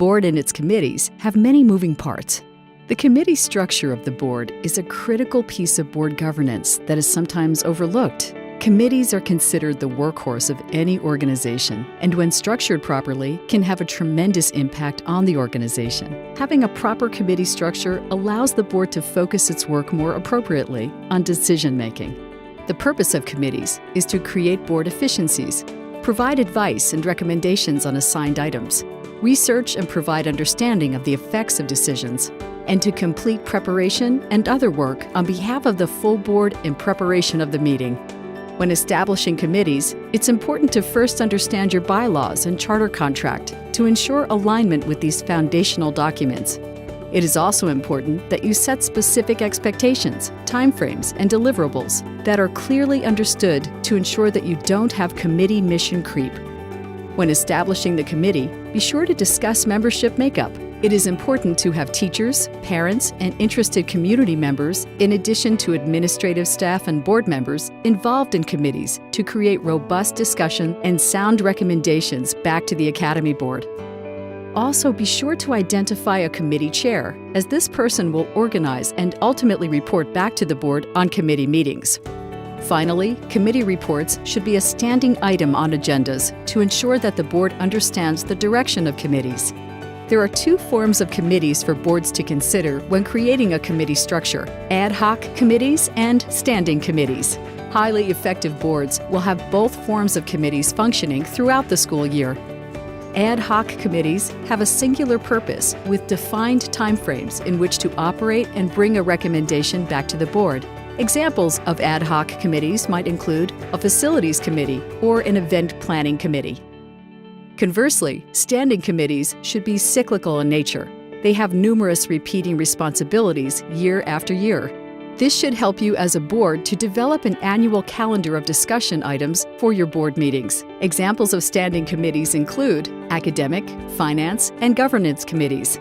board and its committees have many moving parts. The committee structure of the board is a critical piece of board governance that is sometimes overlooked. Committees are considered the workhorse of any organization, and when structured properly, can have a tremendous impact on the organization. Having a proper committee structure allows the board to focus its work more appropriately on decision-making. The purpose of committees is to create board efficiencies, provide advice and recommendations on assigned items, research and provide understanding of the effects of decisions, and to complete preparation and other work on behalf of the full board in preparation of the meeting. When establishing committees, it's important to first understand your bylaws and charter contract to ensure alignment with these foundational documents. It is also important that you set specific expectations, timeframes, and deliverables that are clearly understood to ensure that you don't have committee mission creep. When establishing the committee, be sure to discuss membership makeup. It is important to have teachers, parents, and interested community members, in addition to administrative staff and board members, involved in committees to create robust discussion and sound recommendations back to the Academy Board. Also, be sure to identify a committee chair, as this person will organize and ultimately report back to the board on committee meetings. Finally, committee reports should be a standing item on agendas to ensure that the board understands the direction of committees. There are two forms of committees for boards to consider when creating a committee structure: ad hoc committees and standing committees. Highly effective boards will have both forms of committees functioning throughout the school year. Ad hoc committees have a singular purpose with defined timeframes in which to operate and bring a recommendation back to the board. Examples of ad hoc committees might include a facilities committee or an event planning committee. Conversely, standing committees should be cyclical in nature. They have numerous repeating responsibilities year after year. This should help you as a board to develop an annual calendar of discussion items for your board meetings. Examples of standing committees include academic, finance, and governance committees.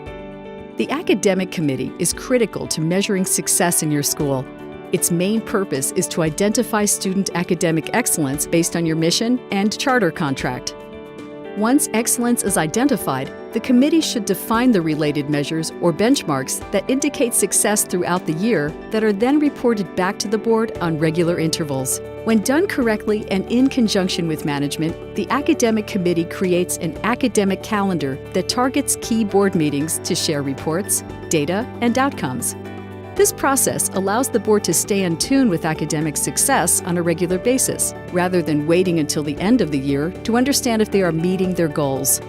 The academic committee is critical to measuring success in your school. Its main purpose is to identify student academic excellence based on your mission and charter contract. Once excellence is identified, the committee should define the related measures or benchmarks that indicate success throughout the year that are then reported back to the board on regular intervals. When done correctly and in conjunction with management, the academic committee creates an academic calendar that targets key board meetings to share reports, data, and outcomes. This process allows the board to stay in tune with academic success on a regular basis, rather than waiting until the end of the year to understand if they are meeting their goals.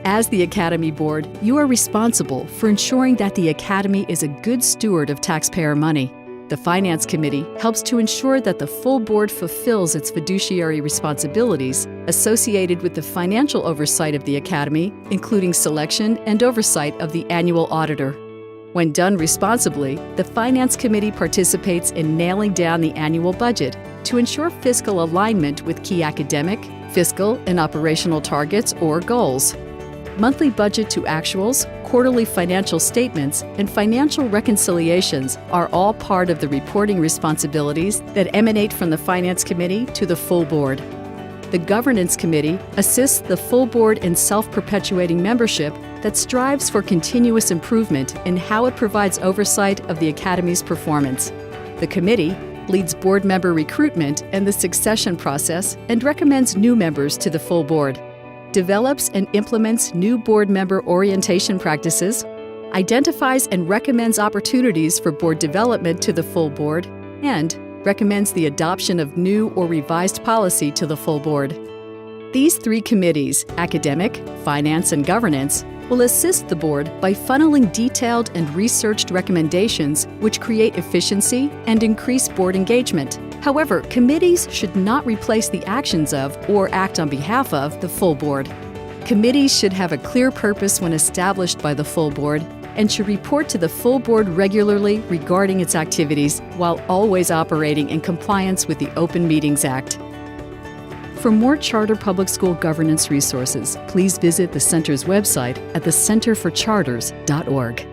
As the Academy Board, you are responsible for ensuring that the Academy is a good steward of taxpayer money. The Finance Committee helps to ensure that the full board fulfills its fiduciary responsibilities associated with the financial oversight of the Academy, including selection and oversight of the annual auditor. When done responsibly, the Finance Committee participates in nailing down the annual budget to ensure fiscal alignment with key academic, fiscal, and operational targets or goals. Monthly budget to actuals, quarterly financial statements, and financial reconciliations are all part of the reporting responsibilities that emanate from the Finance Committee to the full board. The Governance Committee assists the full board in self-perpetuating membership that strives for continuous improvement in how it provides oversight of the Academy's performance. The committee leads board member recruitment and the succession process and recommends new members to the full board, develops and implements new board member orientation practices, identifies and recommends opportunities for board development to the full board, and recommends the adoption of new or revised policy to the full board. These three committees, academic, finance, and governance, will assist the board by funneling detailed and researched recommendations which create efficiency and increase board engagement. However, committees should not replace the actions of or act on behalf of the full board. Committees should have a clear purpose when established by the full board and should report to the full board regularly regarding its activities while always operating in compliance with the Open Meetings Act. For more charter public school governance resources, please visit the Center's website at thecenterforcharters.org.